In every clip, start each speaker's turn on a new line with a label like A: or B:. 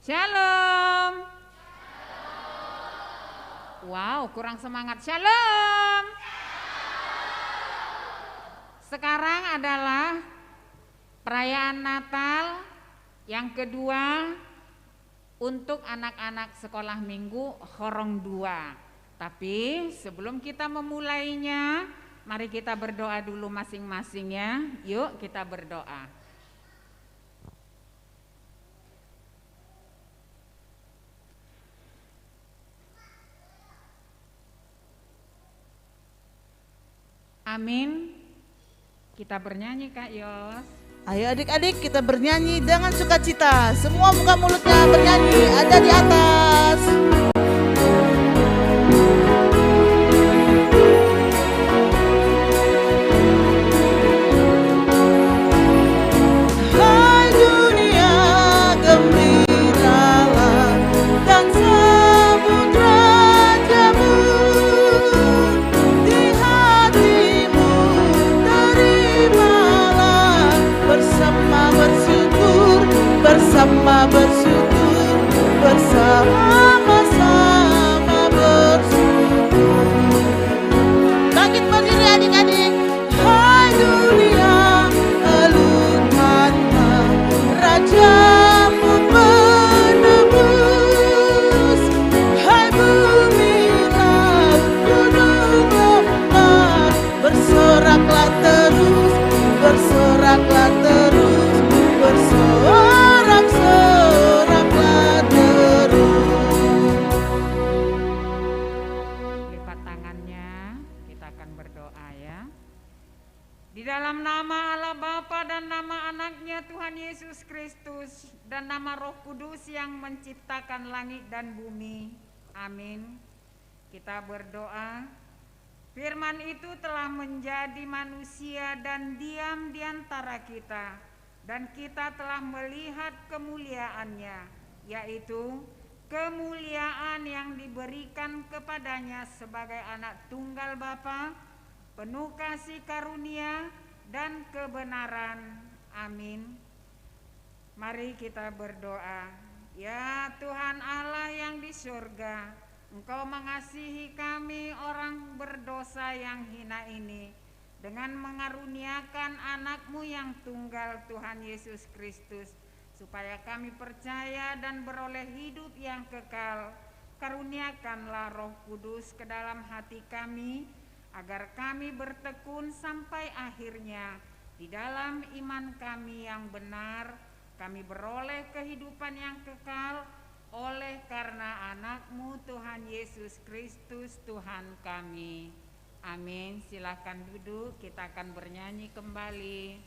A: Shalom. Wow, kurang semangat. Shalom. Sekarang adalah perayaan Natal yang kedua untuk anak-anak sekolah minggu Horong 2. Tapi sebelum kita memulainya, mari kita berdoa dulu masing-masing ya. Yuk kita berdoa. Amin. Kita bernyanyi Kak Yos.
B: Ayo adik-adik kita bernyanyi dengan sukacita. Semua buka mulutnya bernyanyi ada di atas. Hai dunia gembiralah dan samudra jabur di hatimu terimalah bersama bersyukur bersama-sama bersyukur. Bangkit berdiri adik-adik. Hai dunia elungkanlah rajamu penebus. Hai bumi laut gunung lembah bersoraklah terus bersoraklah terus bersorak-soraklah terus.
A: Lipat tangannya, kita akan berdoa ya. Di dalam nama Allah Bapa dan nama anaknya Tuhan Yesus Kristus dan nama Roh Kudus yang menciptakan langit dan bumi. Amin. Kita berdoa. Firman itu telah menjadi manusia dan diam di antara kita, dan kita telah melihat kemuliaannya, yaitu kemuliaan yang diberikan kepadanya sebagai anak tunggal Bapa, penuh kasih karunia dan kebenaran. Amin. Mari kita berdoa. Ya Tuhan Allah yang di surga, Engkau mengasihi kami orang berdosa yang hina ini dengan mengaruniakan anak-Mu yang tunggal Tuhan Yesus Kristus, supaya kami percaya dan beroleh hidup yang kekal. Karuniakanlah Roh Kudus ke dalam hati kami, agar kami bertekun sampai akhirnya di dalam iman kami yang benar. Kami beroleh kehidupan yang kekal oleh karena anak-Mu Tuhan Yesus Kristus Tuhan kami. Amin. Silakan duduk, kita akan bernyanyi kembali.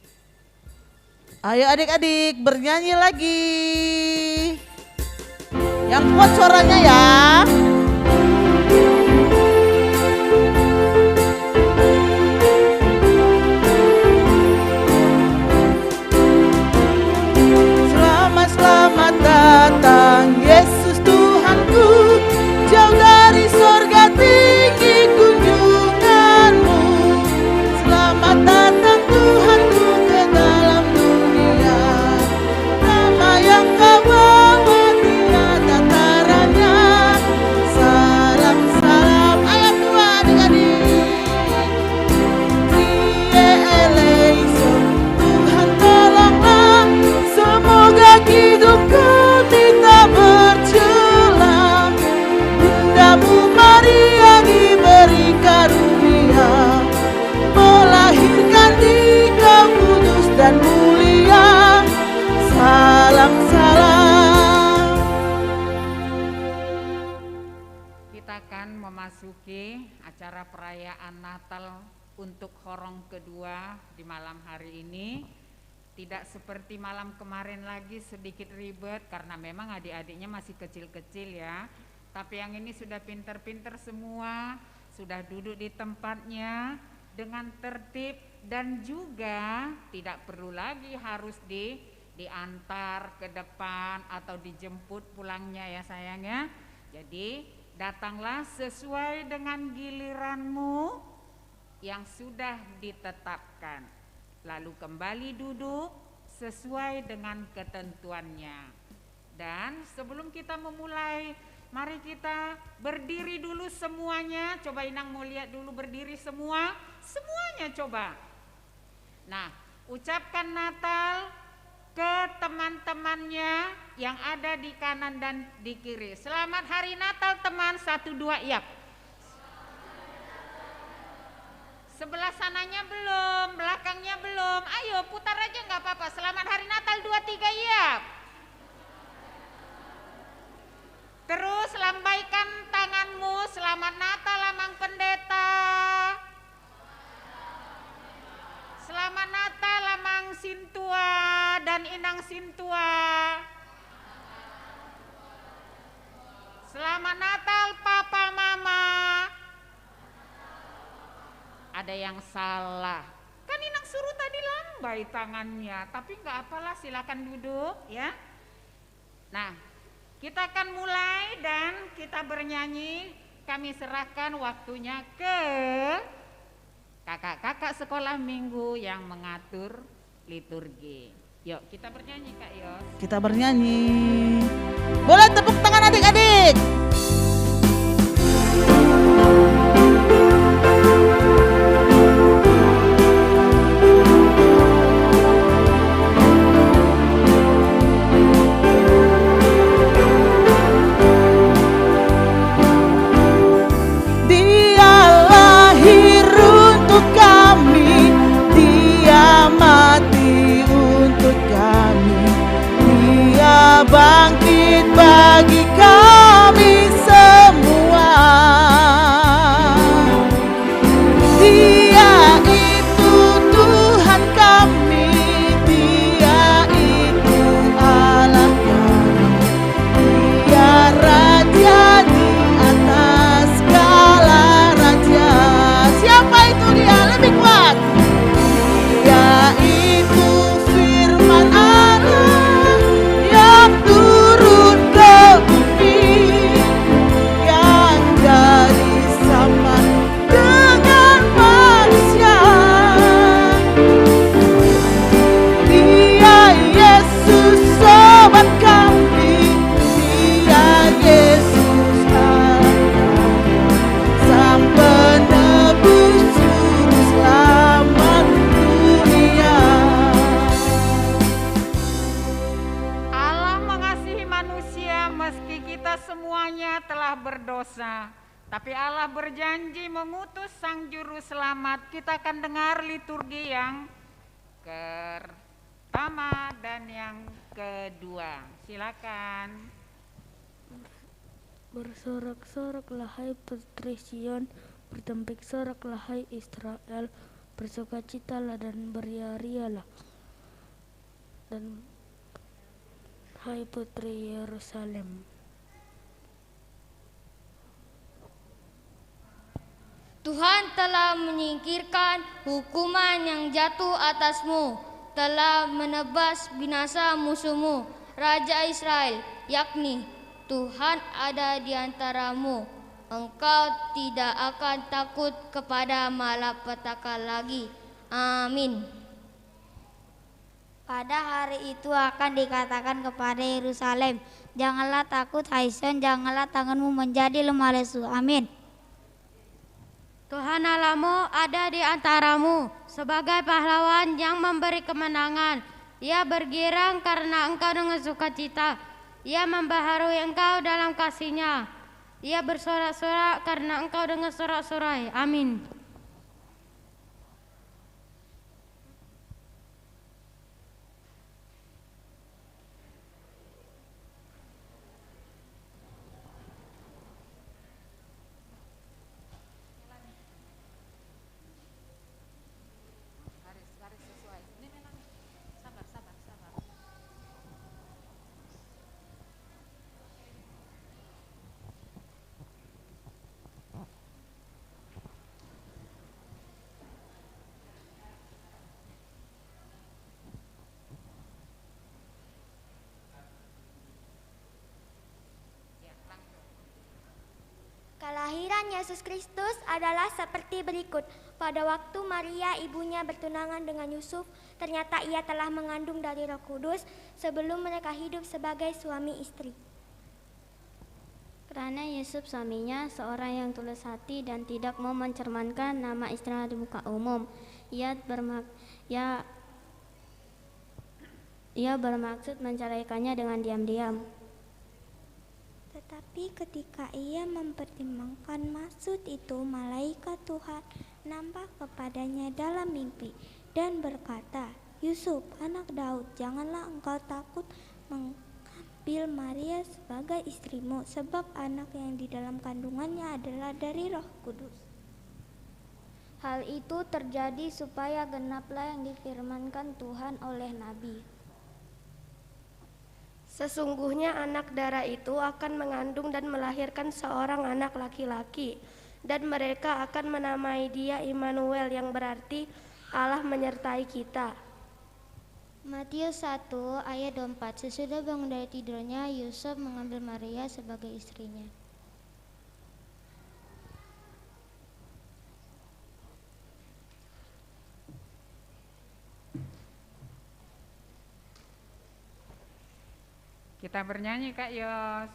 B: Ayo adik-adik bernyanyi lagi. Yang kuat suaranya ya. Selamat datang Yesus Tuhanku, jauh dari sorga tinggi kunjunganmu. Selamat datang Tuhanku ke dalam dunia, nama yang kau bawa tiada taranya. Salam salam ayat 2 adik-adik. Kyrie eleison, Tuhan tolonglah, semoga hidupku tidak bercela. Bundamu Maria diberi karunia, melahirkan Dikau kudus dan mulia. Salam salam.
A: Kita akan memasuki acara perayaan Natal untuk Horong kedua di malam hari ini. Tidak seperti malam kemarin lagi sedikit ribet karena memang adik-adiknya masih kecil-kecil ya. Tapi yang ini sudah pinter-pinter semua, sudah duduk di tempatnya dengan tertib dan juga tidak perlu lagi harus diantar ke depan atau dijemput pulangnya ya sayang ya. Jadi datanglah sesuai dengan giliranmu yang sudah ditetapkan. Lalu kembali duduk sesuai dengan ketentuannya. Dan sebelum kita memulai, mari kita berdiri dulu semuanya. Coba Inang mau lihat dulu berdiri semua. Semuanya coba. Nah, ucapkan Natal ke teman-temannya yang ada di kanan dan di kiri. Selamat Hari Natal teman, 1, 2, yap. Sebelah sananya belum, belakangnya belum. Ayo putar aja nggak apa-apa. Selamat Hari Natal 2, 3, yap. Terus lambaikan tanganmu. Selamat Natal Amang Pendeta. Selamat Natal Amang Sintua dan Inang Sintua. Selamat Natal Papa Mama. Ada yang salah. Kan Inang suruh tadi lambai tangannya, tapi nggak apalah, silakan duduk ya. Nah, kita akan mulai dan kita bernyanyi. Kami serahkan waktunya ke kakak-kakak sekolah minggu yang mengatur liturgi. Yuk kita bernyanyi Kak Yos.
B: Kita bernyanyi. Boleh tepuk tangan adik-adik. Bangkit bagi kami semua. Dia itu Tuhan kami, Dia itu Allah kami, Dia Raja di atas segala raja. Siapa itu Dia? Lebih kuat. Dia itu firman Allah turun ke bumi, yang jadi sama dengan manusia. Dia Yesus sobat kami, Dia Yesus Allah Sang penebus juru selamat dunia.
A: Meski kita semuanya telah berdosa, tapi Allah berjanji mengutus Sang Juru Selamat. Kita akan dengar liturgi yang pertama dan yang kedua. Silakan.
C: Bersorak-soraklah hai putri Sion, bertempik-soraklah hai Israel, bersukacitalah dan beria-rialah, dan hai putri Yerusalem.
D: Tuhan telah menyingkirkan hukuman yang jatuh atasmu, telah menebas binasa musuhmu, Raja Israel, yakni Tuhan ada di antaramu. Engkau tidak akan takut kepada malapetaka lagi. Amin.
E: Pada hari itu akan dikatakan kepada Yerusalem, janganlah takut hai Sion, janganlah tanganmu menjadi lemah lesu. Amin.
F: Tuhan Allahmu ada di antaramu sebagai pahlawan yang memberi kemenangan. Ia bergirang karena engkau dengan sukacita. Ia membaharui engkau dalam kasih-Nya. Ia bersorak-sorak karena engkau dengan sorak-sorai. Amin.
G: Kelahiran Yesus Kristus adalah seperti berikut. Pada waktu Maria ibunya bertunangan dengan Yusuf, ternyata ia telah mengandung dari Roh Kudus sebelum mereka hidup sebagai suami istri.
H: Karena Yusuf suaminya seorang yang tulus hati dan tidak mau mencerminkan nama istrinya di muka umum, ia bermaksud menceraikannya dengan diam-diam.
G: Tetapi ketika ia mempertimbangkan maksud itu, malaikat Tuhan nampak kepadanya dalam mimpi dan berkata, "Yusuf, anak Daud, janganlah engkau takut mengambil Maria sebagai istrimu, sebab anak yang di dalam kandungannya adalah dari Roh Kudus.
H: Hal itu terjadi supaya genaplah yang difirmankan Tuhan oleh Nabi.
I: Sesungguhnya anak darah itu akan mengandung dan melahirkan seorang anak laki-laki, dan mereka akan menamai dia Immanuel, yang berarti Allah menyertai kita."
H: Matius 1 ayat 24. Sesudah bangun dari tidurnya, Yusuf mengambil Maria sebagai istrinya.
A: Kita bernyanyi Kak Yos.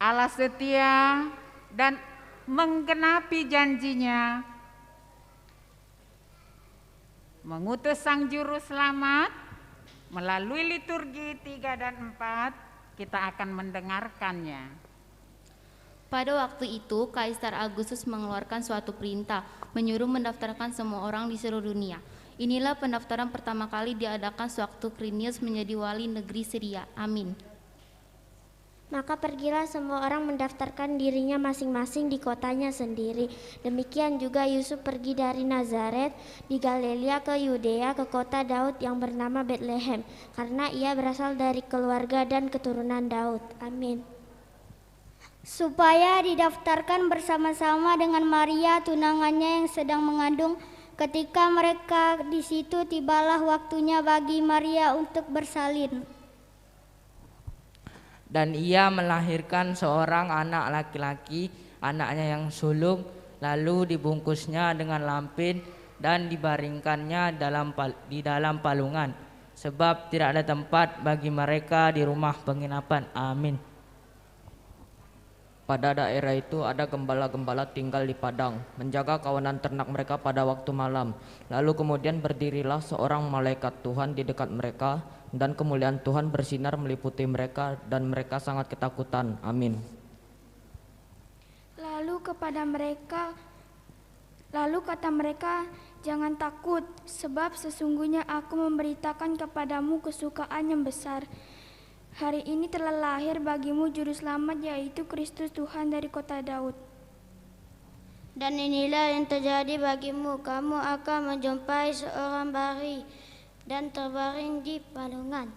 A: Allah setia dan menggenapi janjinya, mengutus Sang Juru Selamat melalui liturgi 3 dan 4. Kita akan mendengarkannya.
J: Pada waktu itu, Kaisar Agustus mengeluarkan suatu perintah, menyuruh mendaftarkan semua orang di seluruh dunia. Inilah pendaftaran pertama kali diadakan sewaktu Quirinius menjadi wali negeri Syria. Amin.
G: Maka pergilah semua orang mendaftarkan dirinya masing-masing di kotanya sendiri. Demikian juga Yusuf pergi dari Nazaret di Galilea ke Yudea, ke kota Daud yang bernama Betlehem, karena ia berasal dari keluarga dan keturunan Daud. Amin.
E: Supaya didaftarkan bersama-sama dengan Maria tunangannya yang sedang mengandung. Ketika mereka di situ, tibalah waktunya bagi Maria untuk bersalin.
K: Dan ia melahirkan seorang anak laki-laki, anaknya yang sulung, lalu dibungkusnya dengan lampin dan dibaringkannya di dalam palungan, sebab tidak ada tempat bagi mereka di rumah penginapan. Amin. Pada daerah itu ada gembala-gembala tinggal di padang, menjaga kawanan ternak mereka pada waktu malam. Lalu kemudian berdirilah seorang malaikat Tuhan di dekat mereka, dan kemuliaan Tuhan bersinar meliputi mereka, dan mereka sangat ketakutan. Amin.
L: Lalu kata mereka, jangan takut, sebab sesungguhnya aku memberitakan kepadamu kesukaan yang besar. Hari ini telah lahir bagimu juru selamat, yaitu Kristus Tuhan dari kota Daud.
H: Dan inilah yang terjadi bagimu, kamu akan menjumpai seorang bayi dan terbaring di palungan.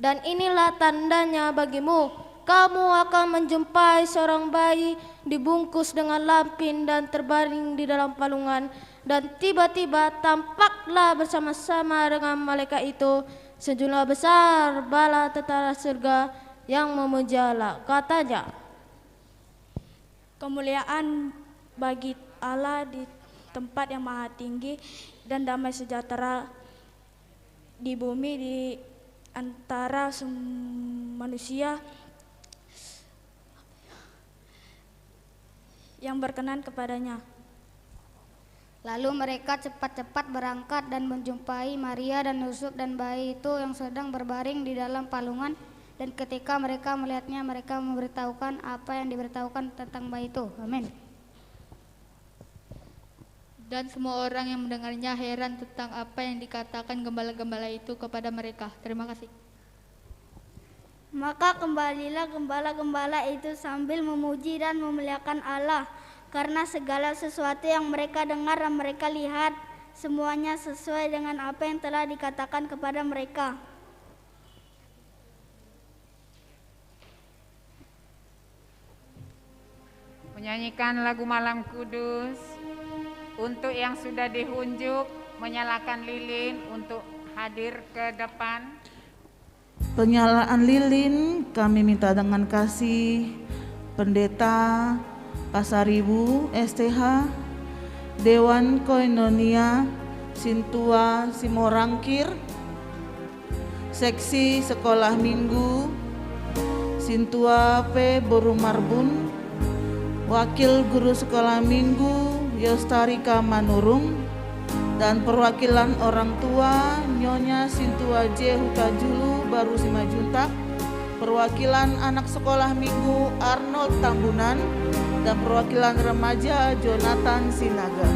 I: Dan inilah tandanya bagimu, kamu akan menjumpai seorang bayi dibungkus dengan lampin dan terbaring di dalam palungan. Dan tiba-tiba tampaklah bersama-sama dengan malaikat itu sejumlah besar bala tentara surga yang memujalah. Katanya,
L: kemuliaan bagi Allah di tempat yang maha tinggi, dan damai sejahtera di bumi di antara manusia yang berkenan kepadanya.
E: Lalu mereka cepat-cepat berangkat dan menjumpai Maria dan Yusuf dan bayi itu yang sedang berbaring di dalam palungan. Dan ketika mereka melihatnya, mereka memberitahukan apa yang diberitahukan tentang bayi itu. Amin.
M: Dan semua orang yang mendengarnya heran tentang apa yang dikatakan gembala-gembala itu kepada mereka. Terima kasih.
E: Maka kembalilah gembala-gembala itu sambil memuji dan memuliakan Allah, karena segala sesuatu yang mereka dengar dan mereka lihat, semuanya sesuai dengan apa yang telah dikatakan kepada mereka.
A: Menyanyikan lagu Malam Kudus. Untuk yang sudah dihunjuk, menyalakan lilin untuk hadir ke depan.
B: Penyalaan lilin kami minta dengan kasih Pendeta Pasaribu STH, Dewan Koinonia Sintua Simorangkir, Seksi Sekolah Minggu Sintua P Borumarbun, Wakil Guru Sekolah Minggu Yostarika Manurung, dan perwakilan orang tua Nyonya Sintua J Hutajulu Baru Simajuntak, perwakilan anak sekolah minggu Arnold Tambunan, dan perwakilan remaja Jonathan Sinaga.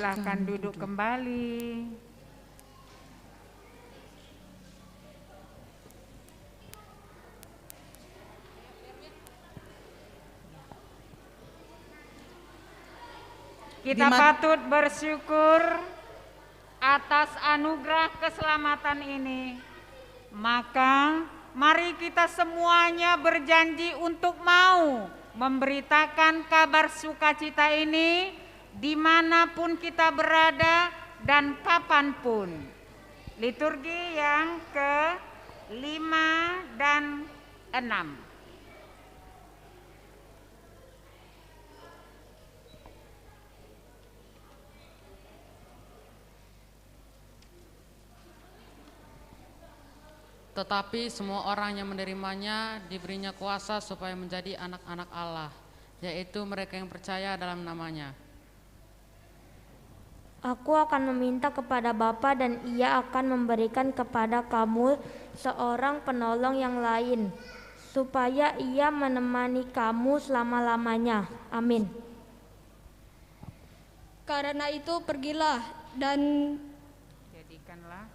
A: Silahkan duduk kembali. Kita patut bersyukur atas anugerah keselamatan ini. Maka mari kita semuanya berjanji untuk mau memberitakan kabar sukacita ini dimanapun kita berada dan kapanpun. Liturgi yang ke-5 dan 6.
N: Tetapi semua orang yang menerimanya diberinya kuasa supaya menjadi anak-anak Allah, yaitu mereka yang percaya dalam namanya.
L: Aku akan meminta kepada Bapa dan Ia akan memberikan kepada kamu seorang penolong yang lain, supaya Ia menemani kamu selama-lamanya. Amin.
O: Karena itu pergilah dan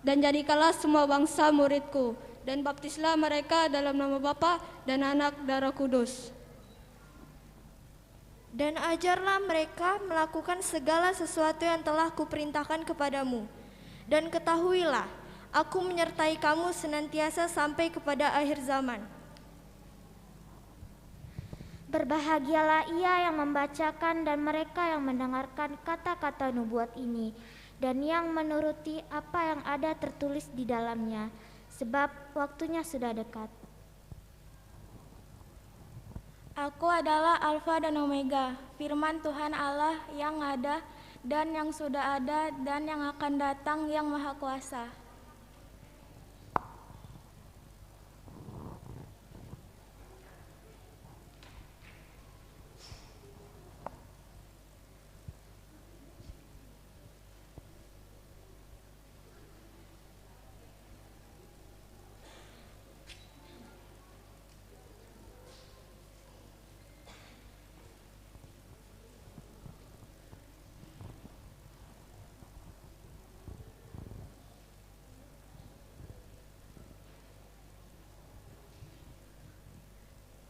O: jadikanlah semua bangsa muridku, dan baptislah mereka dalam nama Bapa dan Anak dan Roh Kudus.
G: Dan ajarlah mereka melakukan segala sesuatu yang telah kuperintahkan kepadamu. Dan ketahuilah, aku menyertai kamu senantiasa sampai kepada akhir zaman.
P: Berbahagialah ia yang membacakan dan mereka yang mendengarkan kata-kata nubuat ini, dan yang menuruti apa yang ada tertulis di dalamnya, sebab waktunya sudah dekat.
L: Aku adalah Alfa dan Omega, firman Tuhan Allah yang ada dan yang sudah ada dan yang akan datang, yang Maha Kuasa.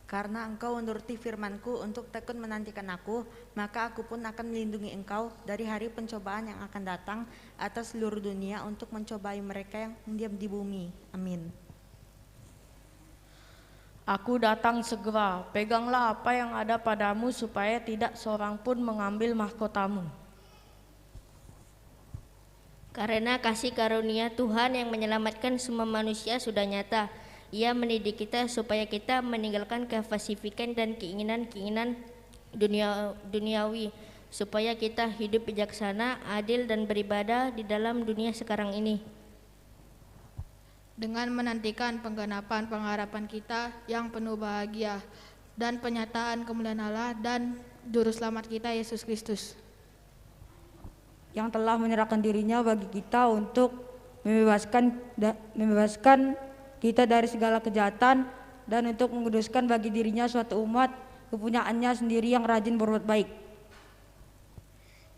Q: Karena engkau menuruti firman-Ku untuk tekun menantikan aku, maka aku pun akan melindungi engkau dari hari pencobaan yang akan datang atas seluruh dunia untuk mencobai mereka yang diam di bumi. Amin.
R: Aku datang segera, peganglah apa yang ada padamu supaya tidak seorang pun mengambil mahkotamu.
H: Karena kasih karunia Tuhan yang menyelamatkan semua manusia sudah nyata. Ia mendidik kita supaya kita meninggalkan kefasifikan dan keinginan-keinginan duniawi, supaya kita hidup bijaksana, adil dan beribadah di dalam dunia sekarang ini.
M: Dengan menantikan penggenapan pengharapan kita yang penuh bahagia dan penyataan kemuliaan Allah dan Juru Selamat kita Yesus Kristus,
S: yang telah menyerahkan dirinya bagi kita untuk membebaskan kita dari segala kejahatan dan untuk menguduskan bagi dirinya suatu umat kepunyaannya sendiri yang rajin berbuat baik.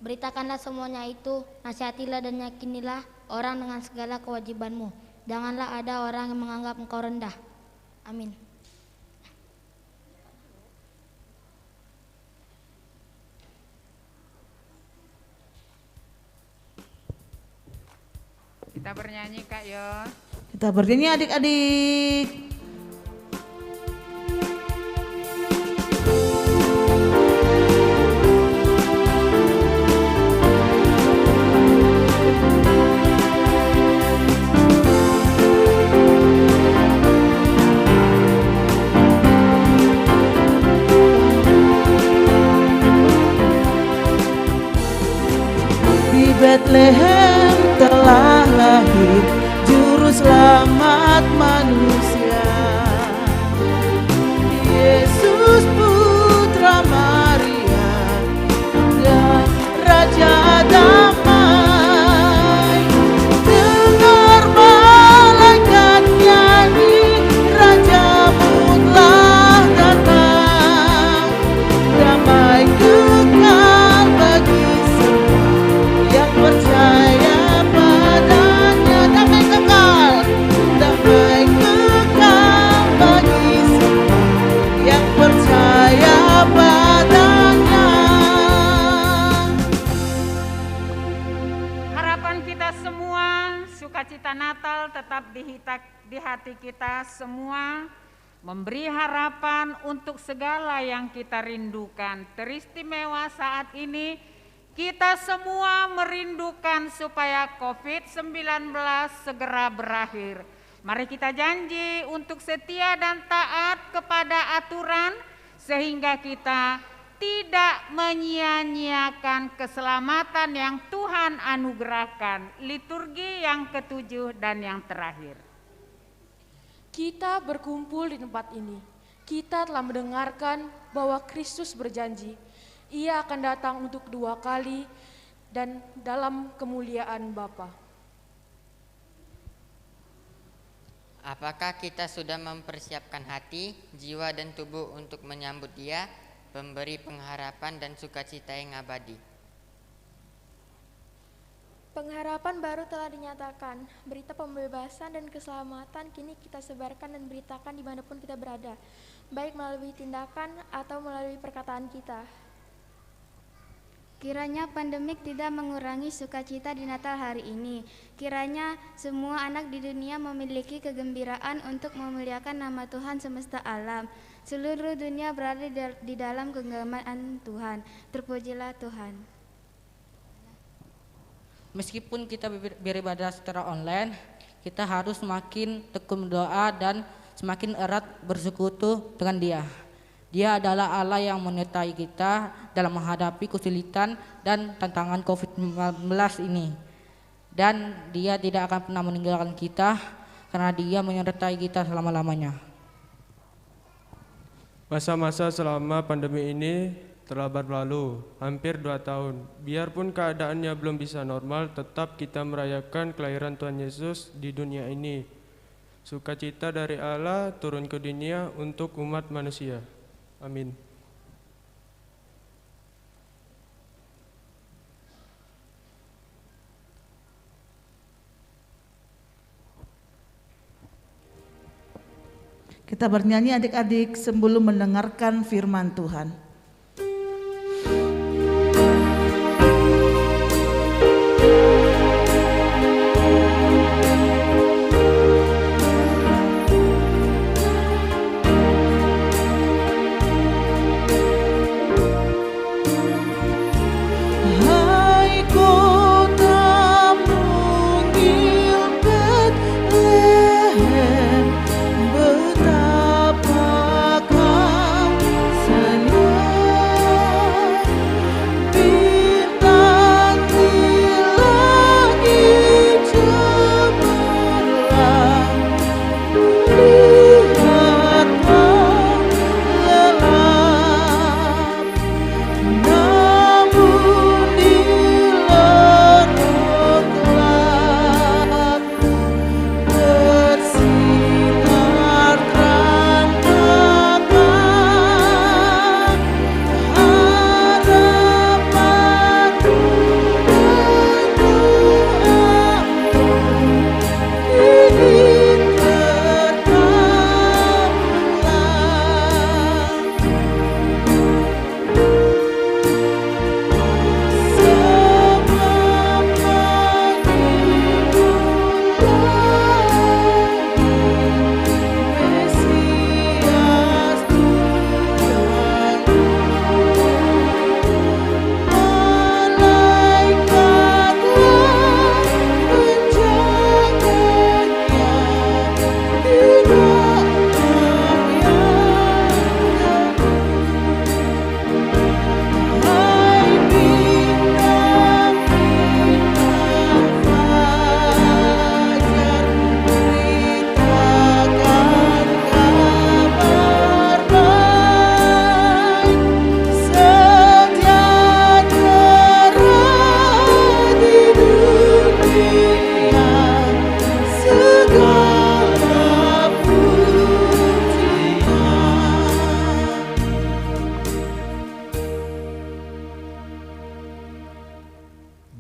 E: Beritakanlah semuanya itu, nasihatilah dan yakinilah orang dengan segala kewajibanmu. Janganlah ada orang yang menganggap engkau rendah. Amin.
A: Kita bernyanyi Kak Yo.
B: Kita bernyanyi adik-adik. Di Bethlehem telah lahir Juru Selamat manusia, Yesus putra Maria dan Raja damai. Dengar malaikat nyanyi, Rajamu telah datang. Damai kekal bagi semua
A: di hati kita semua, memberi harapan untuk segala yang kita rindukan. Teristimewa saat ini kita semua merindukan supaya COVID-19 segera berakhir. Mari kita janji untuk setia dan taat kepada aturan sehingga kita tidak menyia-nyiakan keselamatan yang Tuhan anugerahkan. Liturgi yang ketujuh dan yang terakhir.
T: Kita berkumpul di tempat ini. Kita telah mendengarkan bahwa Kristus berjanji, Ia akan datang untuk 2 kali dan dalam kemuliaan Bapa.
U: Apakah kita sudah mempersiapkan hati, jiwa, dan tubuh untuk menyambut Dia, pemberi pengharapan dan sukacita yang abadi?
L: Pengharapan baru telah dinyatakan. Berita pembebasan dan keselamatan kini kita sebarkan dan beritakan dimanapun kita berada, baik melalui tindakan atau melalui perkataan kita.
E: Kiranya pandemik tidak mengurangi sukacita di Natal hari ini. Kiranya semua anak di dunia memiliki kegembiraan untuk memuliakan nama Tuhan semesta alam. Seluruh dunia berada di dalam genggaman Tuhan. Terpujilah Tuhan.
R: Meskipun kita beribadah secara online, kita harus semakin tekun berdoa dan semakin erat bersekutu dengan Dia. Dia adalah Allah yang menyertai kita dalam menghadapi kesulitan dan tantangan COVID-19 ini. Dan Dia tidak akan pernah meninggalkan kita karena Dia menyertai kita selama-lamanya.
V: Masa-masa selama pandemi ini telah berlalu, hampir 2 tahun. Biarpun keadaannya belum bisa normal, tetap kita merayakan kelahiran Tuhan Yesus di dunia ini. Sukacita dari Allah turun ke dunia untuk umat manusia. Amin.
B: Kita bernyanyi adik-adik sebelum mendengarkan firman Tuhan.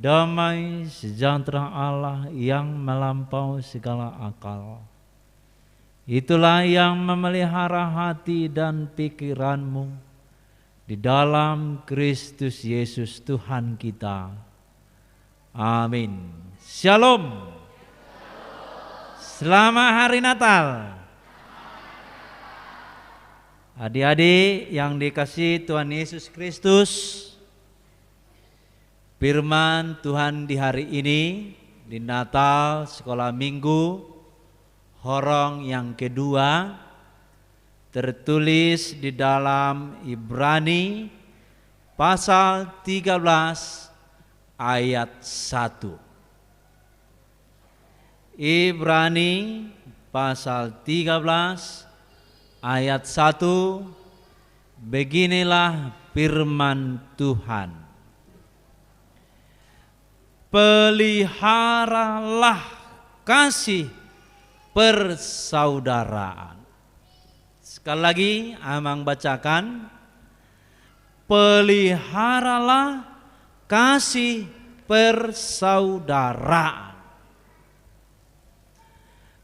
W: Damai sejahtera Allah yang melampaui segala akal, itulah yang memelihara hati dan pikiranmu di dalam Kristus Yesus Tuhan kita. Amin. Shalom. Selamat Hari Natal. Adik-adik yang dikasihi Tuhan Yesus Kristus, firman Tuhan di hari ini, di Natal Sekolah Minggu Horong yang kedua, tertulis di dalam Ibrani pasal 13 ayat 1. Ibrani pasal 13 ayat 1, beginilah firman Tuhan. Peliharalah kasih persaudaraan. Sekali lagi Amang bacakan. Peliharalah kasih persaudaraan.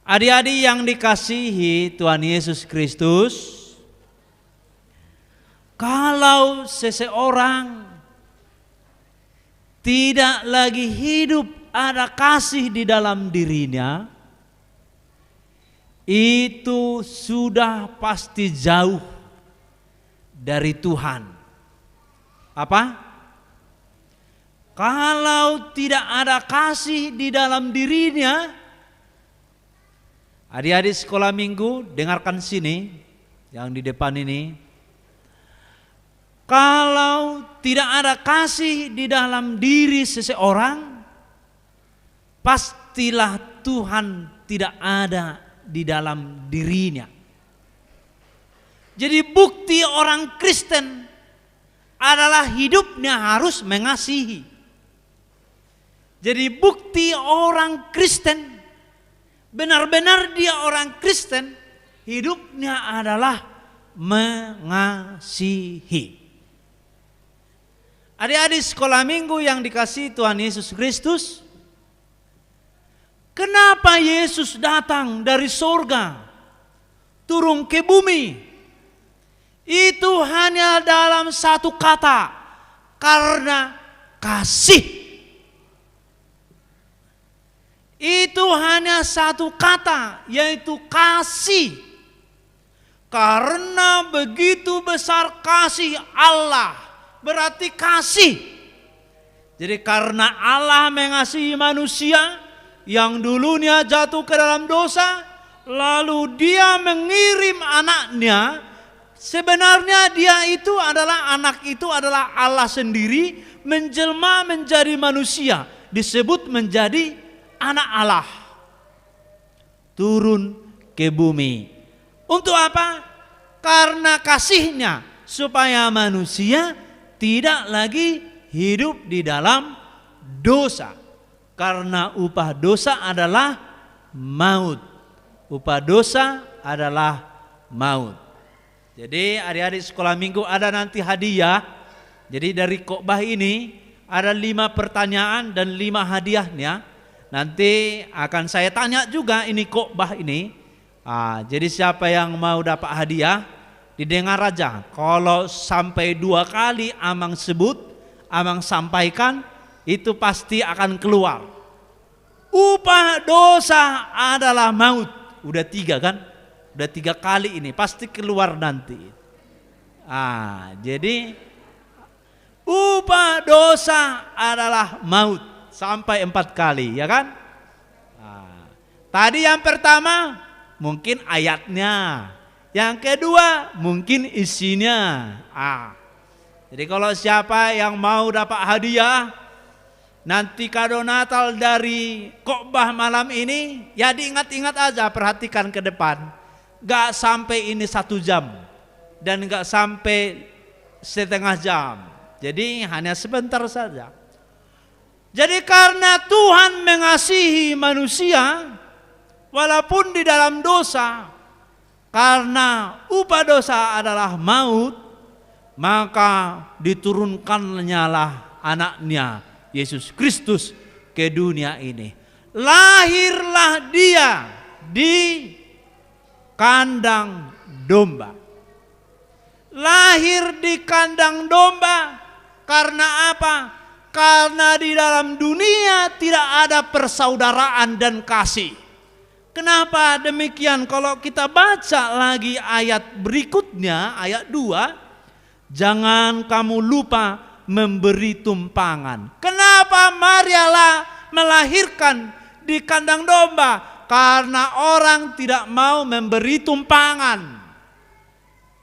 W: Adik-adik yang dikasihi Tuhan Yesus Kristus, kalau seseorang tidak lagi hidup ada kasih di dalam dirinya, itu sudah pasti jauh dari Tuhan. Apa? Kalau tidak ada kasih di dalam dirinya, adik-adik sekolah minggu, dengarkan sini, yang di depan ini. Kalau tidak ada kasih di dalam diri seseorang, pastilah Tuhan tidak ada di dalam dirinya. Jadi bukti orang Kristen adalah hidupnya harus mengasihi. Jadi bukti orang Kristen, benar-benar dia orang Kristen, hidupnya adalah mengasihi. Adik-adik sekolah minggu yang dikasihi Tuhan Yesus Kristus, kenapa Yesus datang dari surga turun ke bumi? Itu hanya dalam satu kata, karena kasih. Itu hanya satu kata, yaitu kasih. Karena begitu besar kasih Allah, berarti kasih. Jadi karena Allah mengasihi manusia yang dulunya jatuh ke dalam dosa, lalu dia mengirim anaknya. Sebenarnya anak itu adalah Allah sendiri, menjelma menjadi manusia, disebut menjadi anak Allah, turun ke bumi. Untuk apa? Karena kasihnya, supaya manusia tidak lagi hidup di dalam dosa. Karena upah dosa adalah maut. Upah dosa adalah maut. Jadi adik-adik sekolah minggu ada nanti hadiah. Jadi dari khotbah ini ada 5 pertanyaan dan 5 hadiahnya. Nanti akan saya tanya juga ini khotbah ini. Jadi siapa yang mau dapat hadiah, didengar aja. Kalau sampai 2 kali Amang sebut, Amang sampaikan, itu pasti akan keluar. Upah dosa adalah maut. Udah 3 kan? Udah 3 kali ini, pasti keluar nanti. Jadi upah dosa adalah maut. Sampai 4 kali, ya kan? Tadi yang pertama mungkin ayatnya, yang kedua mungkin isinya. Jadi kalau siapa yang mau dapat hadiah, nanti kado Natal dari khotbah malam ini, ya diingat-ingat aja, perhatikan ke depan. Gak sampai ini 1 jam dan gak sampai setengah jam. Jadi hanya sebentar saja. Jadi karena Tuhan mengasihi manusia walaupun di dalam dosa, karena upah dosa adalah maut, maka diturunkannya lah anaknya Yesus Kristus ke dunia ini. Lahirlah dia di kandang domba. Lahir di kandang domba karena apa? Karena di dalam dunia tidak ada persaudaraan dan kasih. Kenapa demikian? Kalau kita baca lagi ayat berikutnya, ayat 2, jangan kamu lupa memberi tumpangan. Kenapa Maria melahirkan di kandang domba? Karena orang tidak mau memberi tumpangan.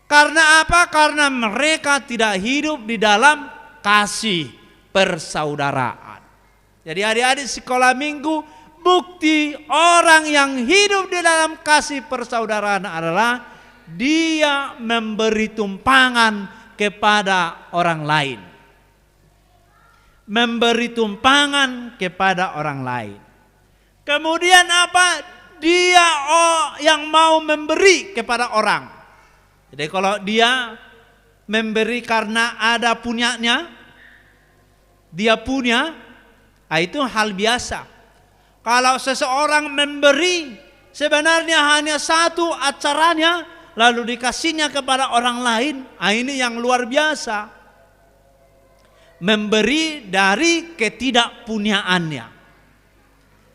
W: Karena apa? Karena mereka tidak hidup di dalam kasih persaudaraan. Jadi adik-adik sekolah minggu, bukti orang yang hidup di dalam kasih persaudaraan adalah dia memberi tumpangan kepada orang lain. Memberi tumpangan kepada orang lain. Kemudian apa? Dia yang mau memberi kepada orang. Jadi kalau dia memberi karena ada punyanya, dia punya, itu hal biasa. Kalau seseorang memberi sebenarnya hanya satu acaranya, lalu dikasihnya kepada orang lain, ini yang luar biasa. Memberi dari ketidakpunyaannya.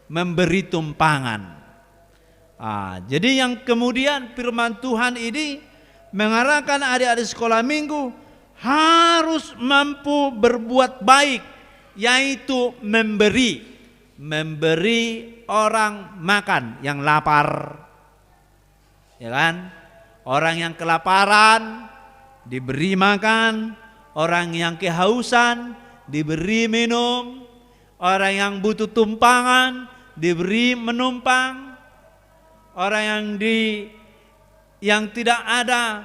W: Memberi tumpangan. Jadi yang kemudian firman Tuhan ini mengarahkan adik-adik sekolah minggu harus mampu berbuat baik, yaitu memberi orang makan yang lapar, ya kan? Orang yang kelaparan diberi makan, orang yang kehausan diberi minum, orang yang butuh tumpangan diberi menumpang, orang yang tidak ada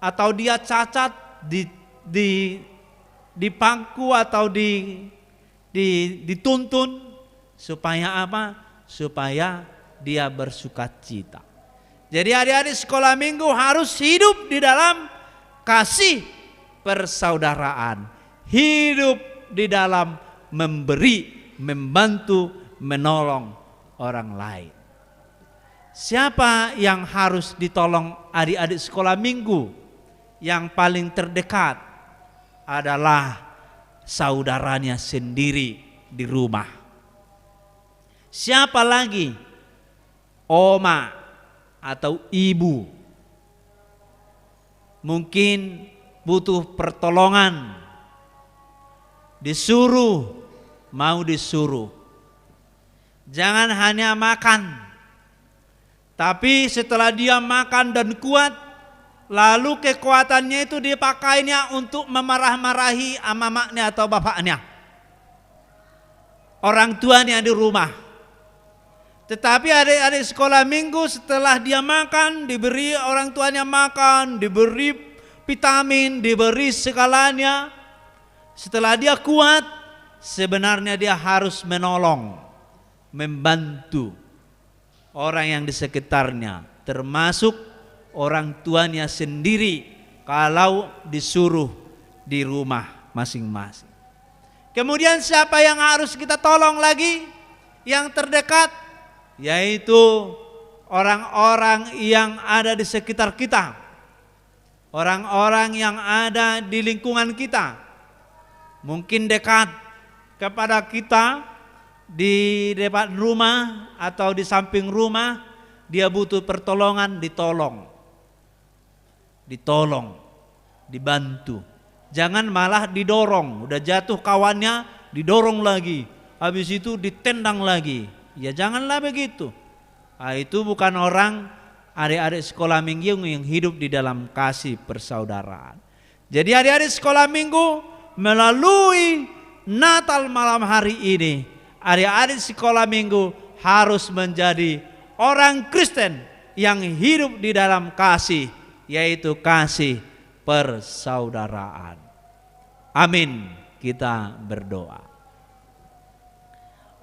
W: atau dia cacat dipangku atau dituntun supaya apa? Supaya dia bersukacita. Jadi adik-adik sekolah minggu harus hidup di dalam kasih persaudaraan, hidup di dalam memberi, membantu, menolong orang lain. Siapa yang harus ditolong adik-adik sekolah minggu? Yang paling terdekat adalah saudaranya sendiri di rumah. Siapa lagi? Oma atau ibu. Mungkin butuh pertolongan. Disuruh, mau disuruh. Jangan hanya makan, tapi setelah dia makan dan kuat, lalu kekuatannya itu dipakainya untuk memarah-marahi mamaknya atau bapaknya, orang tuanya di rumah. Tetapi adik-adik sekolah minggu setelah dia makan, diberi orang tuanya makan, diberi vitamin, diberi segalanya. Setelah dia kuat, sebenarnya dia harus menolong, membantu orang yang di sekitarnya, termasuk orang tuanya sendiri kalau disuruh di rumah masing-masing. Kemudian siapa yang harus kita tolong lagi? Yang terdekat, yaitu orang-orang yang ada di sekitar kita, orang-orang yang ada di lingkungan kita. Mungkin dekat kepada kita, di depan rumah atau di samping rumah, dia butuh pertolongan, ditolong, dibantu. Jangan malah didorong, udah jatuh kawannya didorong lagi, habis itu ditendang lagi. Ya janganlah begitu. Itu bukan orang adik-adik sekolah minggu yang hidup di dalam kasih persaudaraan. Jadi adik-adik sekolah minggu melalui Natal malam hari ini, adik-adik sekolah minggu harus menjadi orang Kristen yang hidup di dalam kasih, yaitu kasih persaudaraan. Amin. Kita berdoa.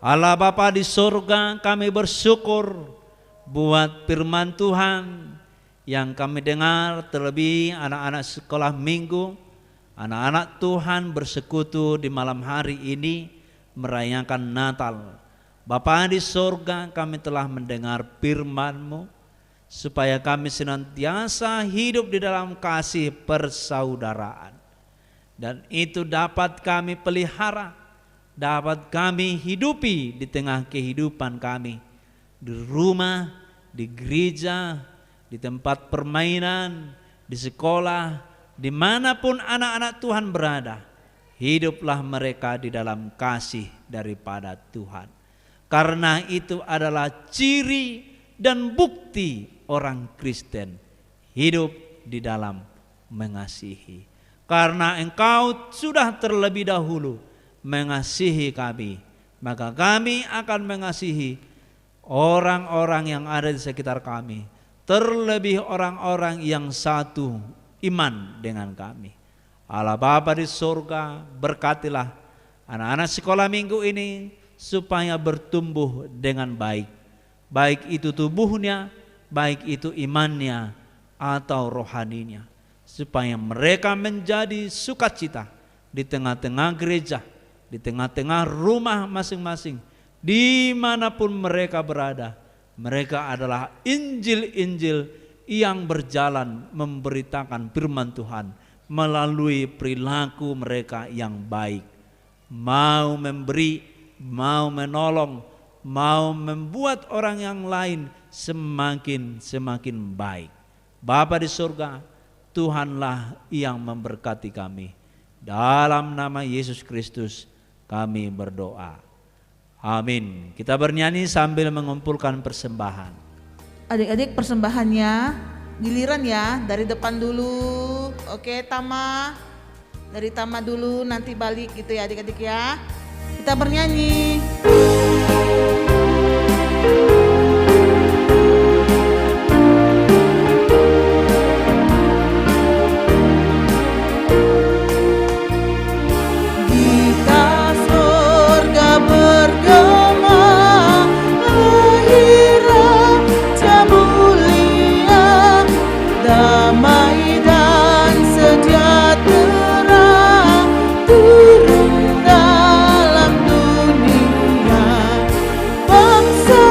W: Allah Bapa di surga, kami bersyukur buat firman Tuhan yang kami dengar, terlebih anak-anak sekolah minggu, anak-anak Tuhan bersekutu di malam hari ini merayakan Natal. Bapa di surga, kami telah mendengar firman-Mu supaya kami senantiasa hidup di dalam kasih persaudaraan, dan itu dapat kami pelihara dapat kami hidupi di tengah kehidupan kami, di rumah, di gereja, di tempat permainan, di sekolah, dimanapun anak-anak Tuhan berada. Hiduplah mereka di dalam kasih daripada Tuhan. Karena itu adalah ciri dan bukti orang Kristen hidup di dalam mengasihi. Karena engkau sudah terlebih dahulu mengasihi kami, maka kami akan mengasihi orang-orang yang ada di sekitar kami, terlebih orang-orang yang satu iman dengan kami. Allah Bapa di surga, berkatilah anak-anak sekolah minggu ini supaya bertumbuh dengan baik, baik itu tubuhnya, baik itu imannya atau rohaninya, supaya mereka menjadi sukacita di tengah-tengah gereja, di tengah-tengah rumah masing-masing, dimanapun mereka berada. Mereka adalah Injil-Injil yang berjalan memberitakan firman Tuhan melalui perilaku mereka yang baik, mau memberi, mau menolong, mau membuat orang yang lain semakin baik. Bapa di surga, Tuhanlah yang memberkati kami. Dalam nama Yesus Kristus kami berdoa. Amin. Kita bernyanyi sambil mengumpulkan persembahan.
B: Adik-adik, persembahannya giliran ya, dari depan dulu. Oke, Tama. Dari Tama dulu, nanti balik gitu ya adik-adik ya. Kita bernyanyi. Damai dan sejahtera turun dalam dunia, bangsa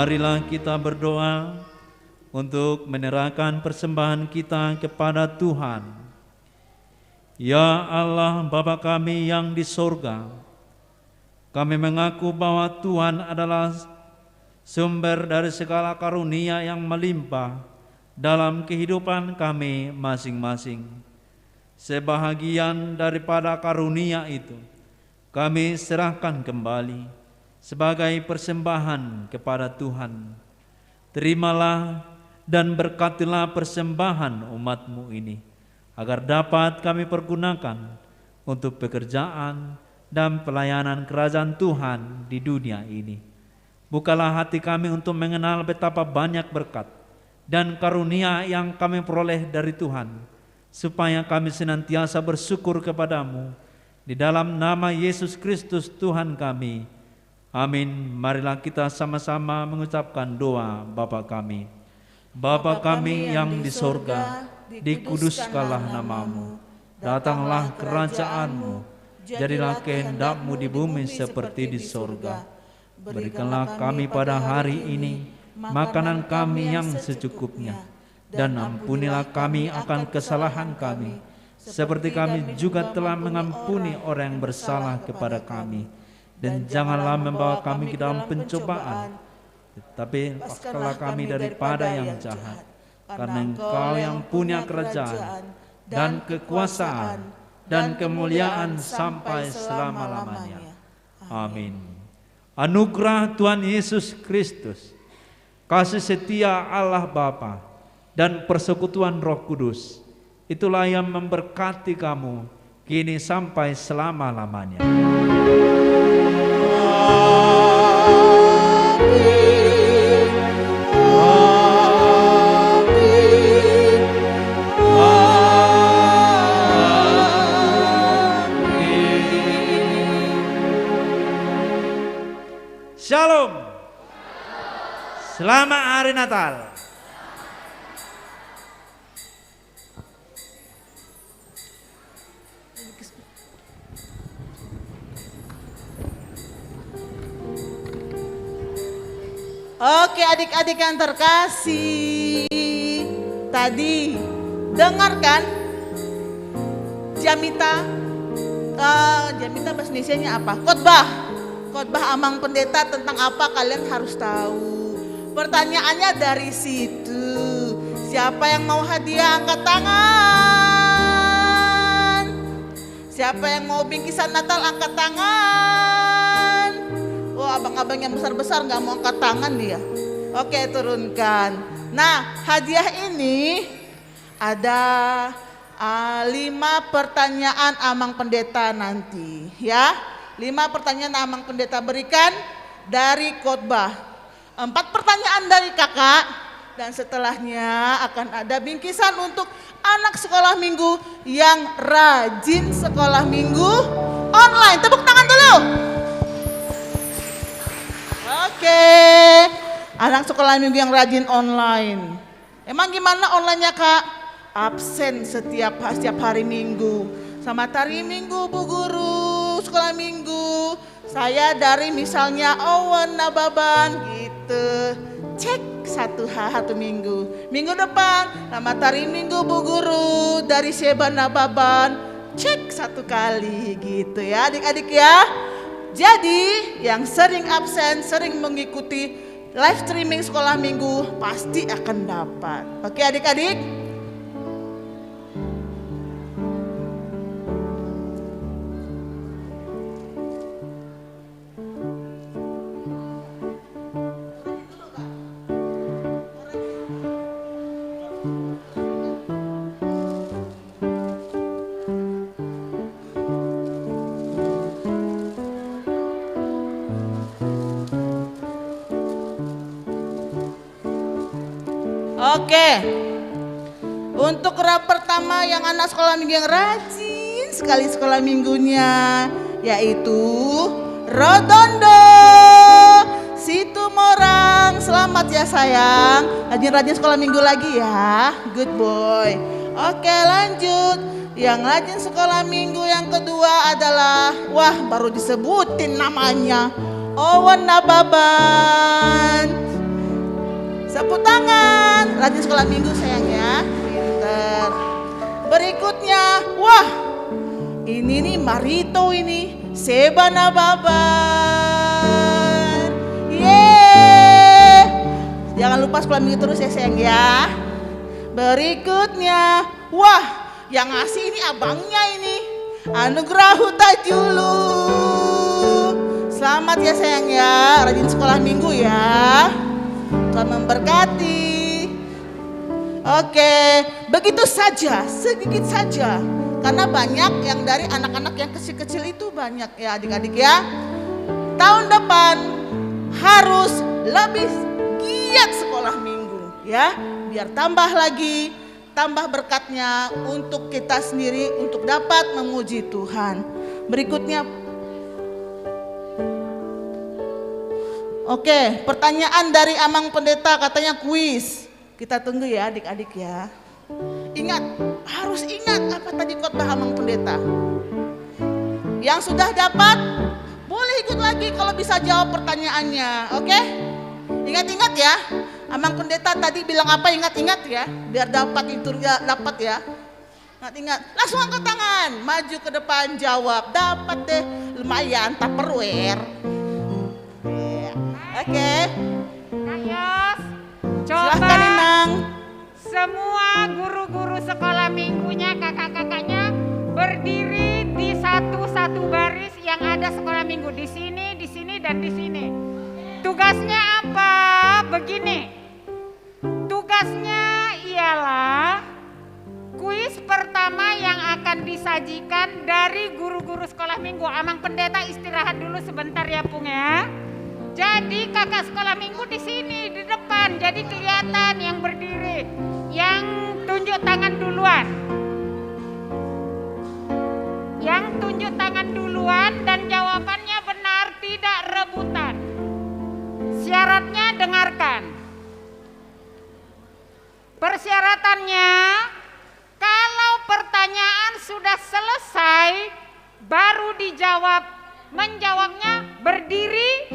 W: Marilah kita berdoa untuk menyerahkan persembahan kita kepada Tuhan. Ya Allah Bapa kami yang di sorga, kami mengaku bahwa Tuhan adalah sumber dari segala karunia yang melimpah dalam kehidupan kami masing-masing. Sebahagian daripada karunia itu kami serahkan kembali sebagai persembahan kepada Tuhan. Terimalah dan berkatilah persembahan umat-Mu ini, agar dapat kami pergunakan untuk pekerjaan dan pelayanan kerajaan Tuhan di dunia ini. Bukalah hati kami untuk mengenal betapa banyak berkat dan karunia yang kami peroleh dari Tuhan, supaya kami senantiasa bersyukur kepadamu. Di dalam nama Yesus Kristus Tuhan kami. Amin. Marilah kita sama-sama mengucapkan doa Bapa kami. Bapa kami yang di sorga, dikuduskanlah namamu. Datanglah kerajaan-Mu, jadilah kehendak-Mu di bumi seperti di sorga. Berikanlah kami pada hari ini makanan kami yang secukupnya, dan ampunilah kami akan kesalahan kami, seperti kami juga telah mengampuni orang yang bersalah kepada kami. Dan janganlah membawa kami ke dalam pencobaan, tetapi lepaskanlah kami daripada yang jahat. Karena Engkau yang punya kerajaan dan kekuasaan dan kemuliaan sampai selama-lamanya. Amin. Anugerah Tuhan Yesus Kristus, kasih setia Allah Bapa, dan persekutuan Roh Kudus, itulah yang memberkati kamu kini sampai selama-lamanya. Shalom. Selamat hari Natal.
B: Oke adik-adik yang terkasih, tadi dengarkan Jamita bahasa Indonesianya apa? Khotbah Amang Pendeta tentang apa kalian harus tahu. Pertanyaannya dari situ. Siapa yang mau hadiah angkat tangan? Siapa yang mau bingkisan Natal angkat tangan? Wah, abang-abang yang besar-besar gak mau angkat tangan dia. Oke, turunkan. Nah, hadiah ini ada 5 pertanyaan Amang Pendeta nanti ya. 5 pertanyaan Amang Pendeta berikan dari khotbah. 4 pertanyaan dari kakak. Dan setelahnya akan ada bingkisan untuk anak sekolah minggu yang rajin sekolah minggu online. Tepuk tangan dulu. Oke, anak sekolah minggu yang rajin online. Emang gimana online-nya kak? Absen setiap hari minggu. Selamat hari minggu Bu Guru sekolah minggu. Saya dari misalnya Owen Nababan gitu. Cek satu minggu. Minggu depan selamat hari minggu Bu Guru dari Seba Nababan. Cek 1 kali gitu ya adik-adik ya. Jadi yang sering absen, sering mengikuti live streaming sekolah minggu pasti akan dapat. Oke adik-adik? Oke, untuk rap pertama yang anak sekolah minggu yang rajin sekali sekolah minggunya, yaitu Rodondo Situmorang. Selamat ya sayang, rajin-rajin sekolah minggu lagi ya, good boy. Oke lanjut, yang rajin sekolah minggu yang kedua adalah, wah baru disebutin namanya, Owen Nababan. Tepuk tangan. Rajin sekolah minggu sayang ya. Pinter. Berikutnya, wah, ini nih Marito ini. Sebana babar. Yeay. Jangan lupa sekolah minggu terus ya sayang ya. Berikutnya, wah, yang ngasih ini abangnya ini. Anugerah Hutajulu. Selamat ya sayang ya, rajin sekolah minggu ya. Tuhan memberkati. Oke, begitu saja, sedikit saja. Karena banyak yang dari anak-anak yang kecil-kecil itu banyak ya adik-adik ya. Tahun depan harus lebih giat sekolah minggu ya. Biar tambah lagi, tambah berkatnya untuk kita sendiri untuk dapat memuji Tuhan. Berikutnya, oke, pertanyaan dari Amang Pendeta katanya kuis. Kita tunggu ya adik-adik ya. Ingat, harus ingat apa tadi khotbah Amang Pendeta. Yang sudah dapat, boleh ikut lagi kalau bisa jawab pertanyaannya, oke? Ingat-ingat ya. Amang Pendeta tadi bilang apa, ingat-ingat ya, biar dapat itu dapat ya. Ingat-ingat, langsung angkat tangan, maju ke depan jawab, dapat deh, lumayan, Tupperware. Oke.
A: Kak Yos, coba
B: silahkan Inang.
A: Semua guru-guru sekolah minggunya, kakak-kakaknya berdiri di satu-satu baris yang ada sekolah minggu, di sini, dan di sini. Tugasnya apa? Begini. Tugasnya ialah kuis pertama yang akan disajikan dari guru-guru sekolah minggu. Amang Pendeta istirahat dulu sebentar ya Pung ya. Jadi kakak sekolah minggu di sini di depan, jadi kelihatan yang berdiri, yang tunjuk tangan duluan. Yang tunjuk tangan duluan dan jawabannya benar, tidak rebutan. Syaratnya dengarkan. Persyaratannya, kalau pertanyaan sudah selesai, baru dijawab. Menjawabnya berdiri,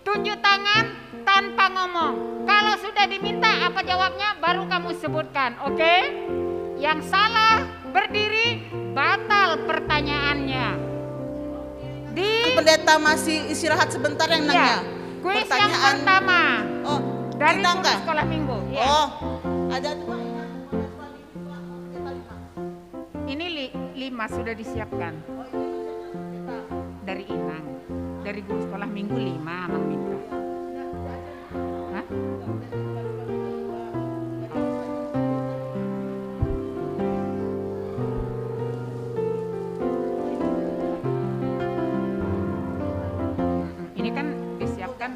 A: tunjuk tangan tanpa ngomong. Kalau sudah diminta apa jawabnya, baru kamu sebutkan, oke? Yang salah berdiri, batal pertanyaannya.
B: Pendeta masih istirahat sebentar yang nanya.
A: Kuis yang pertama.
B: Oh,
A: dari guru sekolah minggu. Ya.
B: Oh, ada 2.
A: Ini 5 sudah disiapkan. Dari Inang. Dari guru sekolah minggu 5 Amang minta. Hah? Ini kan disiapkan.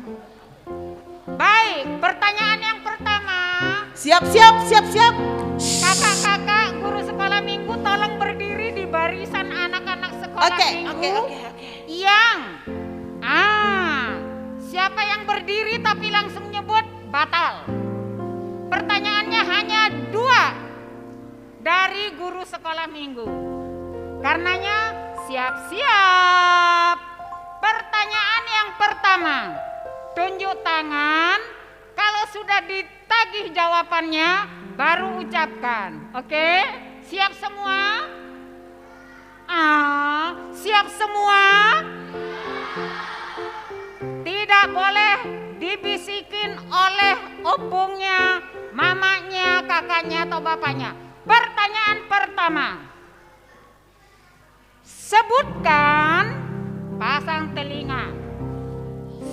A: Baik, pertanyaan yang pertama.
B: Siap.
A: Kakak-kakak guru sekolah minggu tolong berdiri di barisan anak-anak sekolah minggu. Yang siapa yang berdiri tapi langsung nyebut batal. Pertanyaannya hanya 2 dari guru sekolah minggu. Karenanya siap-siap. Pertanyaan yang pertama, tunjuk tangan. Kalau sudah ditagih jawabannya, baru ucapkan. Oke? Siap semua? Siap semua? Tidak boleh dibisikin oleh opungnya, mamanya, kakaknya, atau bapaknya. Pertanyaan pertama. Sebutkan, pasang telinga.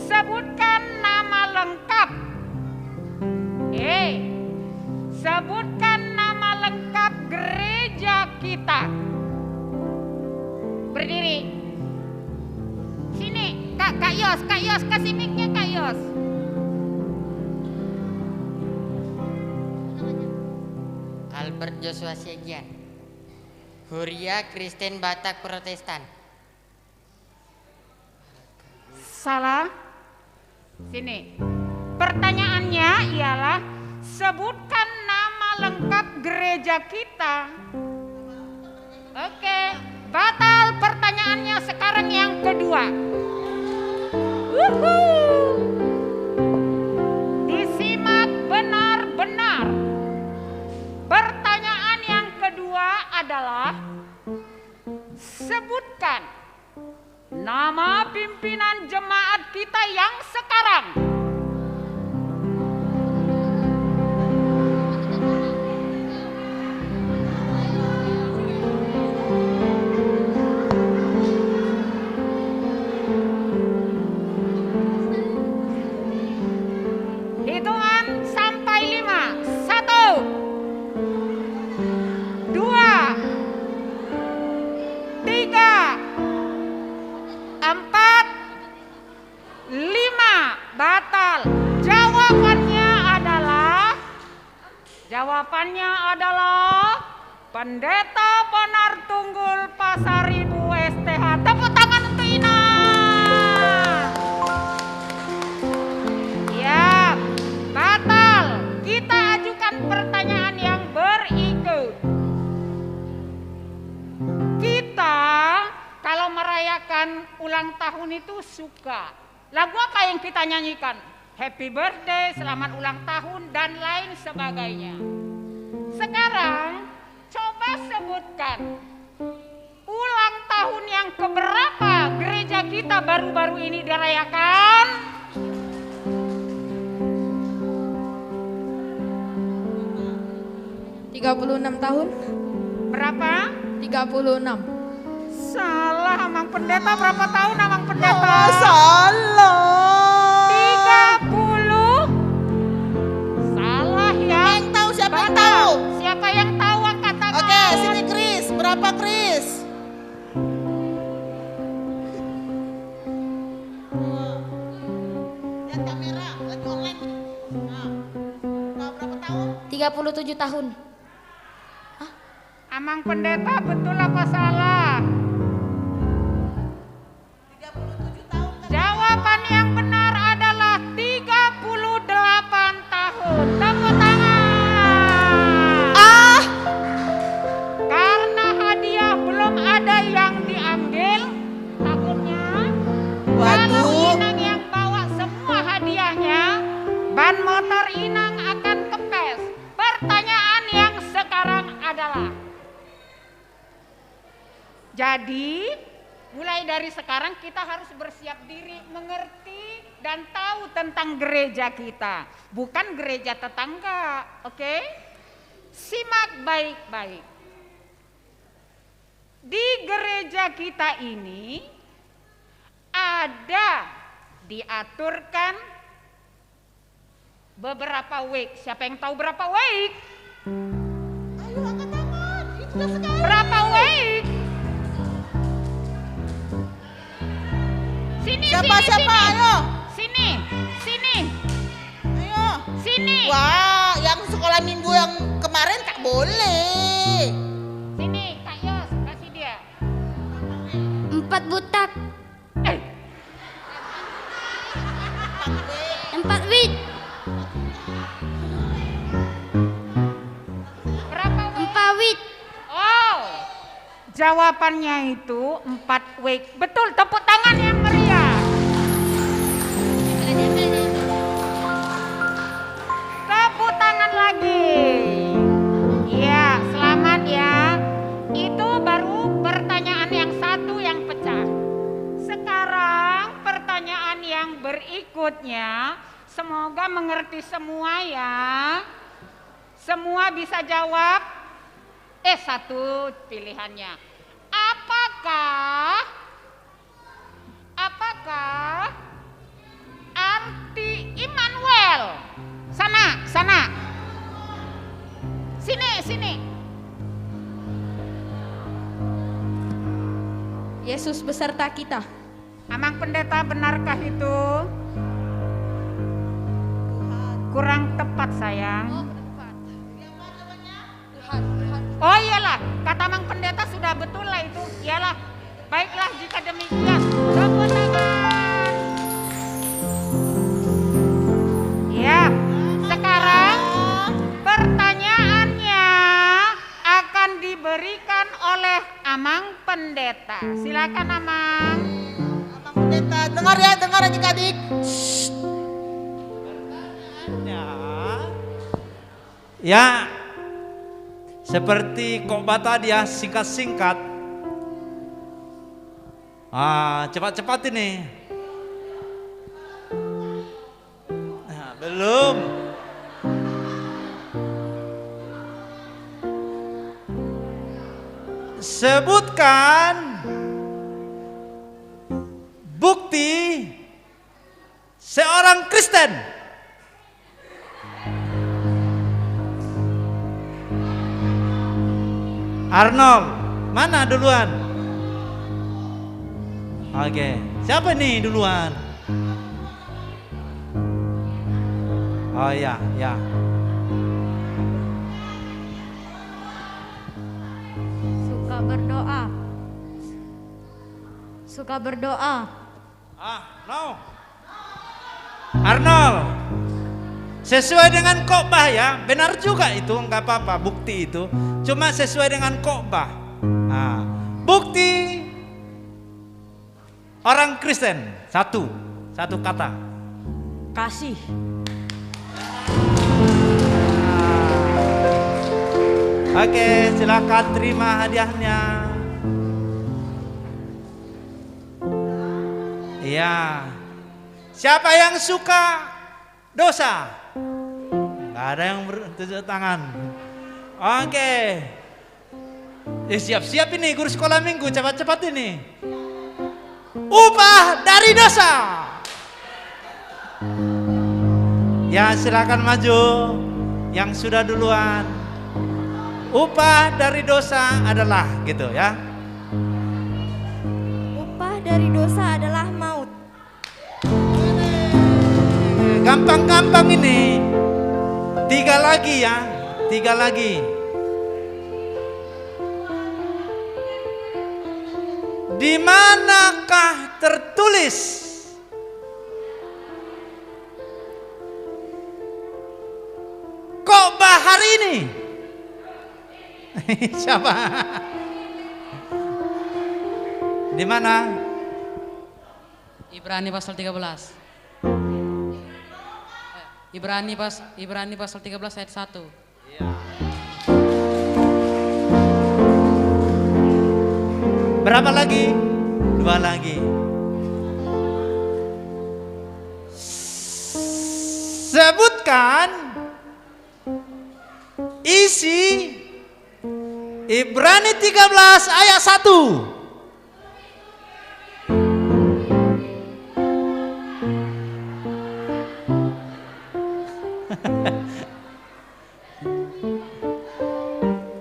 A: Sebutkan nama lengkap. Sebutkan nama lengkap gereja kita. Berdiri. Sini, Kak Yos, kasih mic-nya Kak Yos.
U: Albert Joshua Siegian. Huria Kristen Batak Protestan.
A: Salah. Sini. Pertanyaannya ialah sebutkan nama lengkap gereja kita. Oke, batal pertanyaannya. Sekarang yang kedua. Disimak benar. sebutkan nama pimpinan jemaat kita yang sekarang. Hitungan sampai 5. 1, 2, 3, 4, 5. Batal. Jawabannya adalah Pendeta Bonar Tunggul Pasaribu STH. Tepuk tangan untuk Ina. Ya, batal. Kita ajukan pertanyaan yang berikut. Kita kalau merayakan ulang tahun itu suka. Lagu apa yang kita nyanyikan? Happy birthday, selamat ulang tahun, dan lain sebagainya. Sekarang coba sebutkan ulang tahun yang keberapa gereja kita baru-baru ini dirayakan?
M: tahun.
A: Berapa?
M: 36.
A: Salah, Amang Pendeta. Berapa tahun Amang Pendeta?
B: Oh, salah.
A: 30. Salah ya.
B: Siapa yang tahu? Siapa yang tahu?
A: Siapa yang tahu angkat tangan?
B: Oke, sini Kris. Berapa Kris? Lihat kamera, lagi online. Nah, berapa tahun?
E: 37 tahun.
A: Amang Pendeta betul apa salah?
B: 37 tahun.
A: Jawaban yang benar adalah 38 tahun. Tepuk tangan. Karena hadiah belum ada yang diambil tahunnya. Kalau Inang yang bawa semua hadiahnya, ban motor Inang akan kempes. Pertanyaan yang sekarang adalah, jadi mulai dari sekarang kita harus bersiap diri, mengerti dan tahu tentang gereja kita, bukan gereja tetangga, oke? Simak baik-baik. Di gereja kita ini ada diaturkan beberapa week. Siapa yang tahu berapa week?
B: Ayo angkat tangan. Itu udah sekali.
A: Berapa week? Sini,
B: Siapa? Ayo.
A: Sini.
B: Ayo.
A: Sini.
B: Wah, yang sekolah minggu yang kemarin tak boleh.
A: Sini, Kak Yos, kasih dia.
E: 4 butak. 4 wit.
A: Berapa week?
E: 4 wit.
A: Oh, jawabannya itu 4 week. Betul, tepuk tangan yang meriah. Tepuk tangan lagi. Ya, selamat ya. Itu baru pertanyaan yang satu yang pecah. Sekarang pertanyaan yang berikutnya, semoga mengerti semua ya. Semua bisa jawab. Satu pilihannya. Apakah arti Immanuel? Sana. Sini.
M: Yesus beserta kita.
A: Amang Pendeta, benarkah itu? Kurang tepat sayang. Oh iyalah, kata Amang Pendeta sudah betul lah itu. Iyalah, baiklah jika demikian. Tepuk tangan. Ya, sekarang pertanyaannya akan diberikan oleh Amang Pendeta. Silakan Amang.
B: Amang Pendeta, dengar adik-adik.
W: Ya, seperti khotbah tadi ya, singkat-singkat. Cepat-cepat ini. Nah, belum. Sebutkan bukti seorang Kristen. Arnold, mana duluan? Oke, siapa nih duluan? Oh ya, ya.
C: Suka berdoa. Suka berdoa.
W: No. Arnold, sesuai dengan khotbah ya, benar juga itu, nggak apa-apa bukti itu, cuma sesuai dengan khotbah. Bukti orang Kristen, satu kata.
C: Kasih.
W: Oke, silakan terima hadiahnya. Iya. Siapa yang suka dosa? Gak ada yang bertunjuk tangan. Oke. Siap-siap ini guru sekolah minggu, cepat-cepat ini. Upah dari dosa. Ya, silakan maju yang sudah duluan. Upah dari dosa adalah gitu ya.
G: Upah dari dosa adalah maut.
W: Gampang-gampang ini. 3 lagi ya, 3 lagi. Di manakah tertulis khotbah hari ini? Siapa? Di mana?
N: Ibrani pasal 13. Ibrani pasal 13 ayat 1.
W: Berapa lagi? 2 lagi. Sebutkan isi Ibrani 13 ayat 1.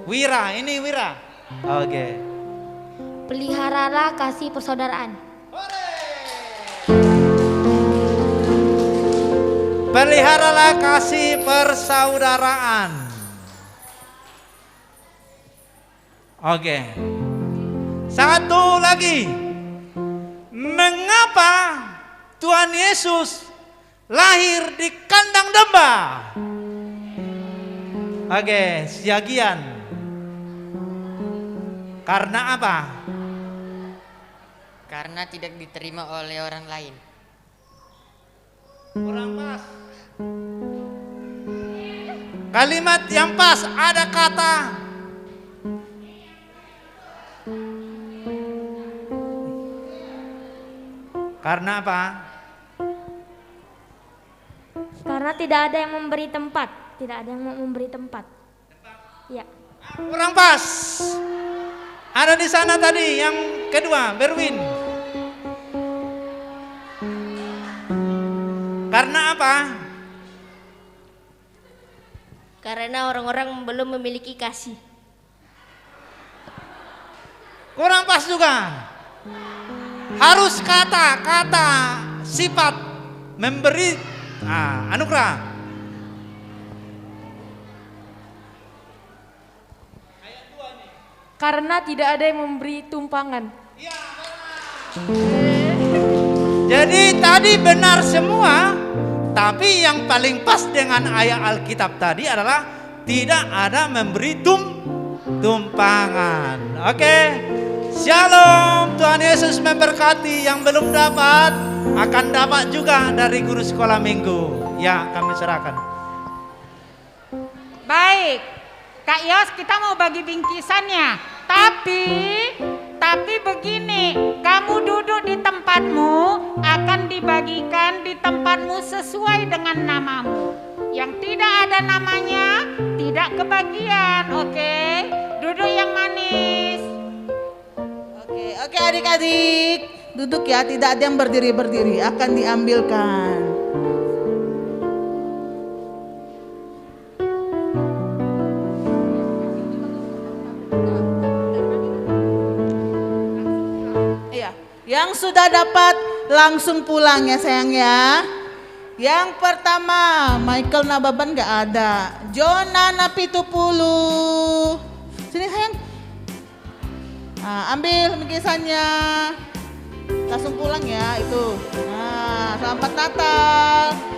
W: Wira, ini Wira. Oke.
E: Peliharalah kasih persaudaraan.
W: Peliharalah kasih persaudaraan. Oke. Satu lagi. Mengapa Tuhan Yesus lahir di kandang domba? Oke, sebagian. Karena apa?
U: Karena tidak diterima oleh orang lain.
W: Kurang pas. Kalimat yang pas ada kata karena apa?
P: Karena tidak ada yang memberi tempat. Tidak ada yang mau memberi tempat. Ya.
W: Kurang pas. Ada di sana tadi yang kedua, Berwin. Karena apa?
H: Karena orang-orang belum memiliki kasih.
W: Kurang pas juga. Harus kata-kata sifat memberi anugerah.
T: Karena tidak ada yang memberi tumpangan.
W: Jadi tadi benar semua, tapi yang paling pas dengan ayat Alkitab tadi adalah tidak ada memberi tumpangan. Oke. Shalom, Tuhan Yesus memberkati. Yang belum dapat akan dapat juga dari guru sekolah minggu. Ya, kami serahkan.
A: Baik, Kak Yos, kita mau bagi bingkisannya. Tapi begini, kamu duduk bagikan di tempatmu sesuai dengan namamu. Yang tidak ada namanya tidak kebagian, oke? Duduk yang manis.
B: Oke adik-adik, duduk ya, tidak ada yang berdiri-berdiri, akan diambilkan. Iya, yang sudah dapat langsung pulang ya sayang ya. Yang pertama, Michael Nababan gak ada. Jona Napitupulu. Sini sayang. Nah, ambil bingkisannya. Langsung pulang ya itu. Nah, selamat Natal.